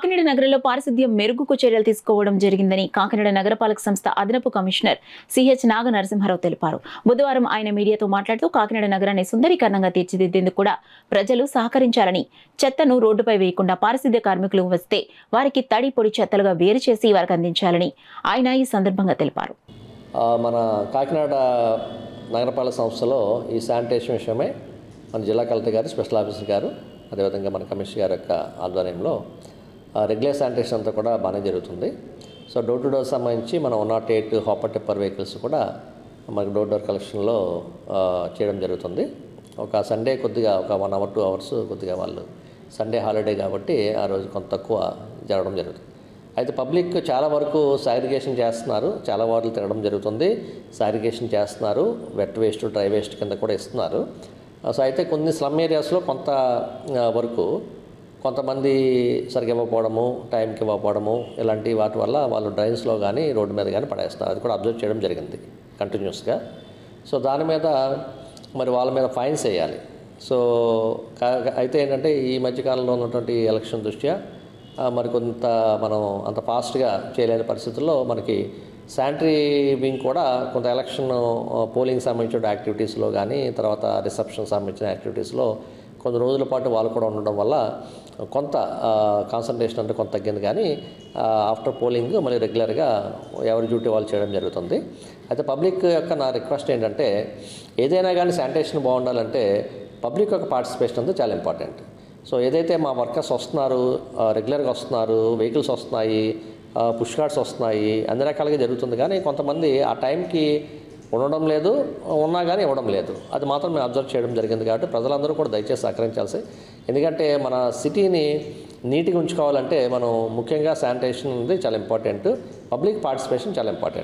కాకినాడ నగరంలో పారిశుద్ధ్యం మెరుగుకు చర్యలు తీసుకోవడం జరిగిందని కాకినాడ నగరపాలక సంస్థ అదనపు కమిషనర్ సిహెచ్ నాగ నరసింహారావు తెలిపారు. బుధవారం ఆయన మీడియాతో మాట్లాడుతూ కాకినాడ నగరాన్ని సుందరీకరణంగా తీర్చిదిద్దేందుకు కూడా ప్రజలు సహకరించాలని, చెత్తను రోడ్డుపై వేయకుండా పారిశుద్ధ్య కార్మికులు వస్తే వారికి తడి పొడి చెత్తలుగా వేరు చేసి వారికి అందించాలని ఆయన ఈ సందర్భంగా తెలిపారు. మన కాకినాడ నగరపాలక సంస్థలో ఈ శానిటేషన్ విషయమై మన జిల్లా కలెక్టర్ గారు, స్పెషల్ ఆఫీసర్ గారు, అదేవిధంగా మన కమిషనర్ గారి యొక్క ఆధ్వర్యంలో రెగ్యులర్ శానిటేషన్ అంతా కూడా బాగానే జరుగుతుంది. సో డోర్ టు డోర్ సంబంధించి మనం 108 హాపర్ టిప్పర్ వెహికల్స్ కూడా మనకు డోర్ డోర్ కలెక్షన్లో చేయడం జరుగుతుంది. ఒక సండే కొద్దిగా ఒక 1 hour 2 hours కొద్దిగా వాళ్ళు సండే హాలిడే కాబట్టి ఆ రోజు కొంత తక్కువ జరగడం జరుగుతుంది. అయితే పబ్లిక్ చాలా వరకు సాగ్రిగేషన్ చేస్తున్నారు, చాలా వార్డులు తిరగడం జరుగుతుంది, సాగ్రిగేషన్ చేస్తున్నారు, వెట్ వేస్ట్ డ్రై వేస్ట్ కింద కూడా ఇస్తున్నారు. సో అయితే కొన్ని స్లమ్ ఏరియాస్లో కొంత వరకు కొంతమంది సరిగ్గా ఇవ్వకపోవడము, టైంకి ఇవ్వకపోవడము, ఇలాంటి వాటి వల్ల వాళ్ళు డ్రైన్స్లో కానీ రోడ్డు మీద కానీ పడేస్తున్నారు. అది కూడా అబ్జర్వ్ చేయడం జరిగింది కంటిన్యూస్గా. సో దాని మీద మరి వాళ్ళ మీద ఫైన్స్ వేయాలి. సో అయితే ఏంటంటే ఈ మధ్యకాలంలో ఉన్నటువంటి ఎలక్షన్ దృష్ట్యా మరి కొంత మనం అంత ఫాస్ట్గా చేయలేని పరిస్థితుల్లో మనకి శానిటరీ వింగ్ కూడా కొంత ఎలక్షన్ పోలింగ్ సంబంధించిన యాక్టివిటీస్లో కానీ, తర్వాత రిసెప్షన్ సంబంధించిన యాక్టివిటీస్లో కొన్ని రోజుల పాటు వాళ్ళు కూడా ఉండడం వల్ల కొంత కాన్సన్ట్రేషన్ అంటే కొంత తగ్గింది. కానీ ఆఫ్టర్ పోలింగ్ మళ్ళీ రెగ్యులర్గా ఎవరి డ్యూటీ వాళ్ళు చేయడం జరుగుతుంది. అయితే పబ్లిక్ యొక్క నా రిక్వెస్ట్ ఏంటంటే ఏదైనా కానీ శానిటేషన్ బాగుండాలంటే పబ్లిక్ యొక్క పార్టిసిపేషన్ అంతా చాలా ఇంపార్టెంట్. సో ఏదైతే మా వర్కర్స్ వస్తున్నారు, రెగ్యులర్గా వస్తున్నారు, వెహికల్స్ వస్తున్నాయి, పుష్ కార్డ్స్ వస్తున్నాయి, అన్ని రకాలుగా జరుగుతుంది. కానీ కొంతమంది ఆ టైంకి ఉండడం లేదు, ఉన్నా కానీ ఇవ్వడం లేదు. అది మాత్రం మేము అబ్జర్వ్ చేయడం జరిగింది. కాబట్టి ప్రజలందరూ కూడా దయచేసి సహకరించాల్సి. ఎందుకంటే మన సిటీని నీట్గా ఉంచుకోవాలంటే మనం ముఖ్యంగా శానిటేషన్ అనేది చాలా ఇంపార్టెంట్, పబ్లిక్ పార్టిసిపేషన్ చాలా ఇంపార్టెంట్.